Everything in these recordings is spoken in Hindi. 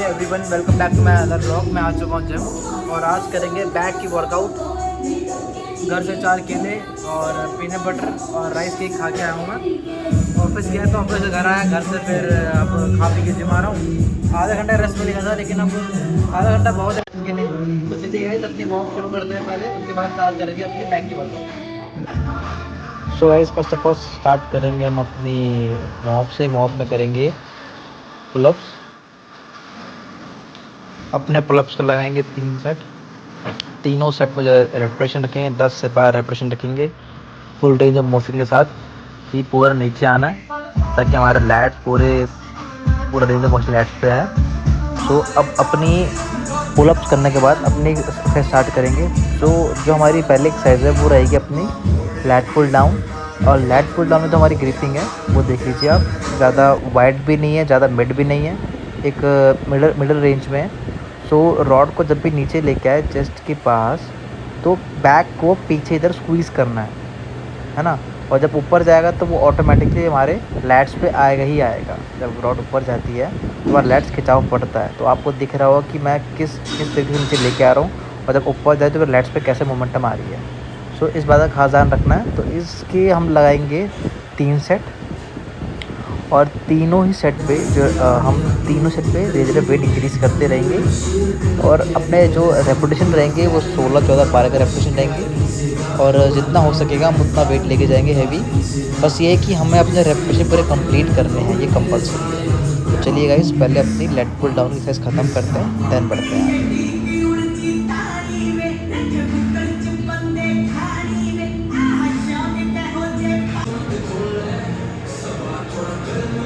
Everyone welcome back to my other blog. मैं आ चुका हूँ जिम और आज करेंगे बैक की वर्कआउट। घर से 4 केले और पीनट बटर और राइस केक खा के आया हूँ मैं। ऑफिस गया तो ऑफिस से घर आया, घर से फिर अब खा पी के जिम आ रहा हूँ। आधा घंटा रेस्ट मिलेगा था लेकिन अब आधा घंटा बहुत है इसके लिए। तो चलिए गाइस अपनी वॉक शुरू करते हैं पहले, उसके बाद स्टार्ट करेंगे अपनी बैक की workout. So guys first of all start करेंगे हम अपनी वॉक से। वॉक में करेंगे पुलअप्स। अपने पुलअप्स को लगाएंगे 3 सेट। तीनों सेट में जो रेपिटेशन रखेंगे 10 से 12 रेपिटेशन रखेंगे फुल रेंज ऑफ मोशन के साथ। ये पूरा नीचे आना है ताकि हमारे लैट्स पूरा रेंज ऑफ मोशन लैट्स पे है। सो अब अपनी पुलअप्स करने के बाद अपनी एक्सरसाइज स्टार्ट करेंगे। सो जो हमारी पहली एक्सरसाइज है वो रहेगी अपनी लैट पुल डाउन। और लैट पुल डाउन में तो हमारी ग्रिपिंग है वो देख लीजिए आप, ज़्यादा वाइड भी नहीं है, ज़्यादा मिड भी नहीं है, एक मिडल रेंज में है। सो रॉड को जब भी नीचे लेके आए चेस्ट के पास तो बैक को पीछे इधर स्क्वीज़ करना है ना। और जब ऊपर जाएगा तो वो ऑटोमेटिकली हमारे लैट्स पे आएगा ही आएगा। जब रॉड ऊपर जाती है तो हमारा लैट्स खिंचाव पड़ता है। तो आपको दिख रहा होगा कि मैं किस तरीके से नीचे लेके आ रहा हूँ और जब ऊपर जाए तो फिर लैट्स पे कैसे मोमेंटम आ रही है। सो इस बात का खास ध्यान रखना है। तो इसके हम लगाएंगे 3 सेट और तीनों ही सेट पे हम तीनों सेट पे धीरे धीरे वेट इंक्रीज़ करते रहेंगे। और अपने जो रेपिटेशन रहेंगे वो 16, 14, 12 के रेपिटेशन रहेंगे और जितना हो सकेगा हम उतना वेट लेके जाएंगे हैवी। बस ये है कि हमें अपने रेपिटेशन पूरे कंप्लीट करने हैं, ये कंपल्सरी है। तो चलिए गाइस पहले अपनी लेट पुल डाउन की एक्सरसाइज ख़त्म करते हैं देन बढ़ते हैं आगे।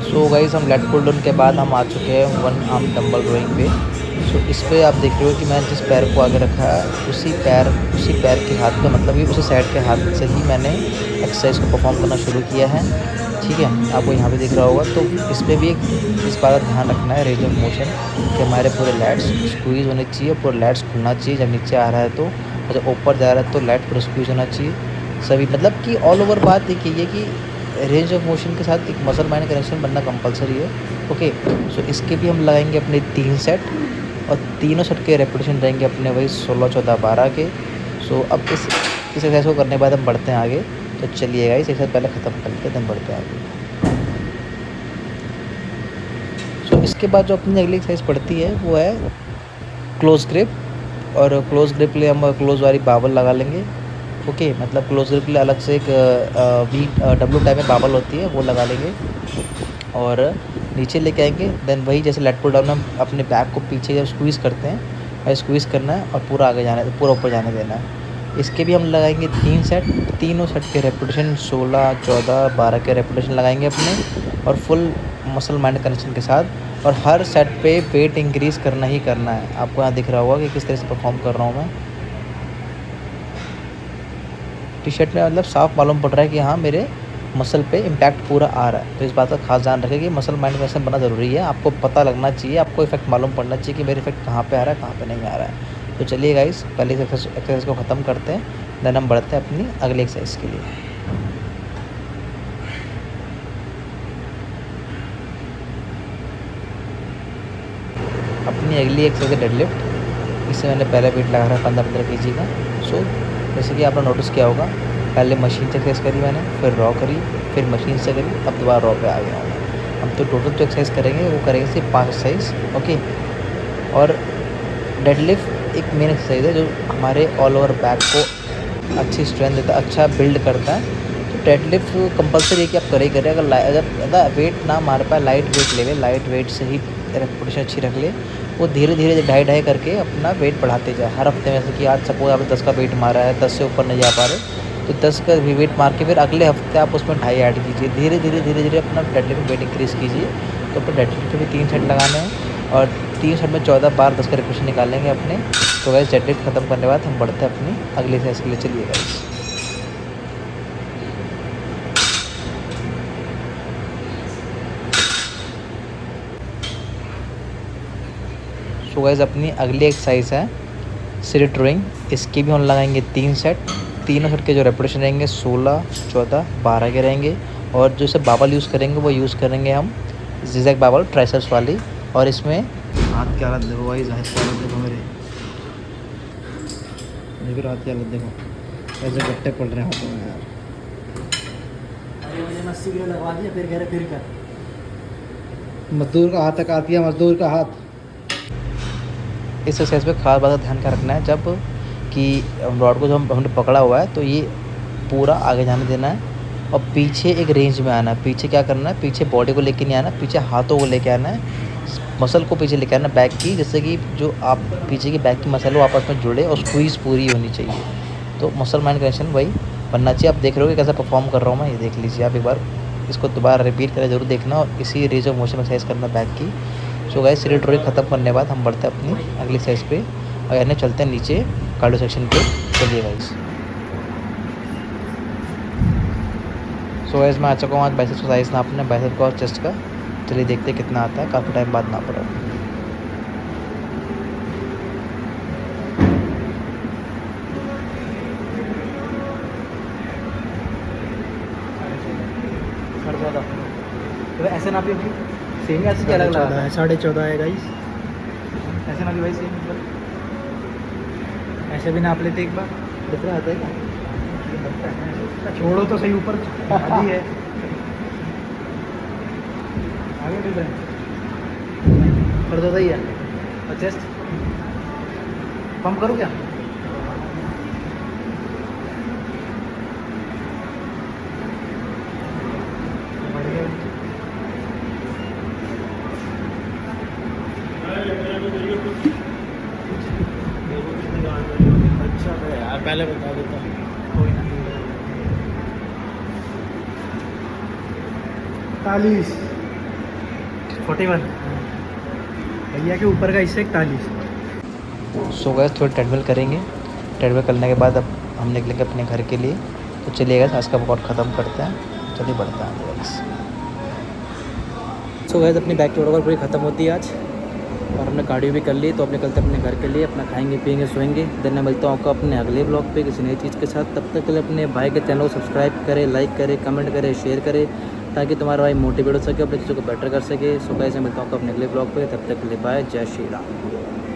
सो गाइस हम लेट पुल डाउन के बाद हम आ चुके हैं 1 आर्म डंबल रोइंग पे। सो इस पे आप देख रहे हो कि मैं जिस पैर को आगे रखा है उसी पैर के हाथ का मतलब कि उसी साइड के हाथ से ही मैंने एक्सरसाइज को परफॉर्म करना शुरू किया है। ठीक है, आपको यहाँ पे दिख रहा होगा। तो इस पर भी इस बात का ध्यान रखना है रेंज ऑफ मोशन कि हमारे पूरे लैट्स स्क्वीज़ होने चाहिए, पूरे लैट्स खुलना चाहिए जब नीचे आ रहा है तो, और जब ऊपर जा रहा है तो लैट पूरा स्क्वीज़ होना चाहिए सभी। मतलब कि ऑल ओवर बात एक ये कि रेंज ऑफ मोशन के साथ एक मसल माइंड कनेक्शन बनना कंपलसरी है। ओके, सो इसके भी हम लगाएंगे अपने 3 सेट और तीनों सेट के रेपिटेशन रहेंगे अपने वही 16, 14, 12 के। सो अब इस एक्सरसाइज को करने के बाद हम बढ़ते हैं आगे। तो चलिए गाइस एक्सरसाइज पहले ख़त्म करते हैं देन बढ़ते हैं आगे। सो इसके बाद जो अपनी अगली एक्सरसाइज पड़ती है वो है क्लोज ग्रिप। और क्लोज ग्रिप के लिए हम क्लोज वाली बाबल लगा लेंगे। ओके, मतलब क्लोज ग्रिप के लिए अलग से एक W टाइप में बाबल होती है वो लगा लेंगे और नीचे लेके आएंगे। देन वही जैसे लेट पुल डाउन हम अपने बैक को पीछे जब स्क्वीज़ करते हैं वही स्क्वीज़ करना है और पूरा आगे जाना है, पूरा ऊपर जाने देना है। इसके भी हम लगाएंगे 3 सेट। तीनों सेट के रेपिटेशन 16, 14, 12 के रेपिटेशन लगाएंगे अपने और फुल मसल माइंड कनेक्शन के साथ। और हर सेट पे वेट इंक्रीज़ करना ही करना है। आपको यहाँ दिख रहा होगा कि किस तरह से परफॉर्म कर रहा हूँ मैं। टी शर्ट में मतलब साफ मालूम पड़ रहा है कि हाँ मेरे मसल पे इम्पैक्ट पूरा आ रहा है। तो इस बात का खास ध्यान रखें कि मसल माइंड कनेक्शन बनना ज़रूरी है। आपको पता लगना चाहिए, आपको इफेक्ट मालूम पड़ना चाहिए कि मेरे इफेक्ट कहाँ पे आ रहा है, कहाँ पे नहीं आ रहा है। तो चलिए गाइस पहले एक्सरसाइज को ख़त्म करते हैं देन हम बढ़ते हैं अपनी अगली एक्सरसाइज के लिए। अपनी अगली एक्सरसाइज है डेडलिफ्ट। इससे मैंने पहले वेट लगा रहा है 15-15 kg का। सो जैसे कि आपने नोटिस किया होगा पहले मशीन से एक्सरसाइज करी मैंने, फिर रॉ करी, फिर मशीन से करी, अब दोबारा रॉ पे आ गया हूँ। हम तो टोटल जो एक्सरसाइज करेंगे वो करेंगे सिर्फ 5 एक्सरसाइज। ओके, और डेडलिफ्ट एक मेन एक्सरसाइज है जो हमारे ऑल ओवर बैक को अच्छी स्ट्रेंथ देता है, अच्छा बिल्ड करता है। तो डेडलिफ्ट कंपलसरी है कि आप करे करें। अगर ज़्यादा वेट ना मार पाए लाइट वेट ले, लाइट वेट से ही रेपिटेशन अच्छी रख ले। वो धीरे धीरे ढाई करके अपना वेट बढ़ाते जाए हर हफ्ते में। जैसे कि आज सपोज आपने 10 का वेट मारा है, 10 से ऊपर नहीं जा पा रहे तो 10 का भी वेट मार के फिर अगले हफ्ते आप उसमें 2.5 ऐड कीजिए। धीरे धीरे अपना डेडलिफ्ट वेट इंक्रीज़ कीजिए। तो अपने डेडलिफ्ट के भी 3 सेट लगाने हैं और 3 सेट में 14, 12, 10 का रेपिटेशन निकालेंगे अपने। तो गाइस डेडलिफ्ट खत्म करने के बाद हम बढ़ते हैं अपनी अगली एक्सरसाइज के लिए। चलिए गाइस सो गाइस अपनी अगली एक्सरसाइज है सिट रोइंग। इसकी भी हम लगाएंगे 3 सेट। तीनों सेट के जो रेपिटेशन रहेंगे 16, 14, 12 के रहेंगे। और जो इसे बाबल यूज़ करेंगे वो यूज़ करेंगे हम जिगजैग बाबल ट्राइसेप्स वाली। और इसमें हाथ की हालत देखो भाई, हाथ की हालत देखो मेरे, हाथ की हालत देखो, ऐसे गट्टे पड़ रहे हैं हाथों में यार। मैंने 80 किलो लगवा दिया, फिर कह रहे फिर कर। मजदूर का हाथ काट दिया, मजदूर का हाथ। इस एक्सरसाइज पे खास बात का ध्यान क्या रखना है, जब कि रॉड को जब हमने पकड़ा हुआ है तो ये पूरा आगे जाने देना है और पीछे एक रेंज में आना है। पीछे क्या करना है, पीछे बॉडी को लेके नहीं आना, पीछे हाथों को लेके आना है, मसल को पीछे लेके आना बैक की, जैसे कि जो आप पीछे की बैक की मसल हो आपस में जुड़े और स्क्वीज़ पूरी होनी चाहिए। तो मसल माइंड कनेक्शन वही बनना चाहिए। आप देख रहे हो कि कैसा परफॉर्म कर रहा हूँ मैं, ये देख लीजिए आप एक बार, इसको दोबारा रिपीट करें जरूर देखना और इसी रेंज ऑफ मोशन एक्सरसाइज करना बैक की। सो गाइस सीरीज ड्रॉइंग ख़त्म करने के बाद हम बढ़ते हैं अपनी अगली एक्सरसाइज पे और यानी चलते हैं नीचे कार्डियो सेक्शन पे। चलिए गाइस। सो गाइस मैं आ चुका हूँ आज बाइसेप्स का साइज नापने, बाइसेप्स का और चेस्ट का। चलिए देखते हैं कितना आता है, काफ़ी टाइम बाद नाप रहा हूँ। तो ऐसे नापी होगी सेम ही, ऐसे क्या अलग लगा है? 14.5 है गाइस। ऐसे नापी भाई सेम, मतलब ऐसे भी नाप लेते एक बार। डिफरेंस आता है क्या? छोड़ो तो सही, ऊपर आधी है। आगे डिफरेंस कर दो, सही है। और चेस्ट पंप करूँ क्या? अच्छा है यार, पहले बता देता। कोई ना। 41 41 भैया के ऊपर का हिस्सा 41। सो गए थोड़ी ट्रेडमिल करेंगे। ट्रेडमिल करने के बाद अब हम निकलेंगे अपने घर के लिए। तो चलिए गए आज का वर्कआउट ख़त्म करते हैं, चलिए बढ़ते हैं आगे। सो गए अपनी बैक की वर्कआउट पूरी ख़त्म होती है आज और हमने कार्डियो भी कर ली। तो अपने निकलते अपने घर के लिए, अपना खाएंगे पिएंगे सोएंगे। देन मैं मिलता हूँ आपको अपने अगले ब्लॉग पे किसी नई चीज़ के साथ। तब तक के लिए अपने भाई के चैनल को सब्सक्राइब करें, लाइक करें, कमेंट करें, शेयर करें, ताकि तुम्हारा भाई मोटिवेट हो सके, अपनी चीज़ों को बेटर कर सके। सो गाइस मैं मिलता हूँ आपको अपने अगले ब्लॉग पे, तब तक के लिए बाय, जय श्री राम।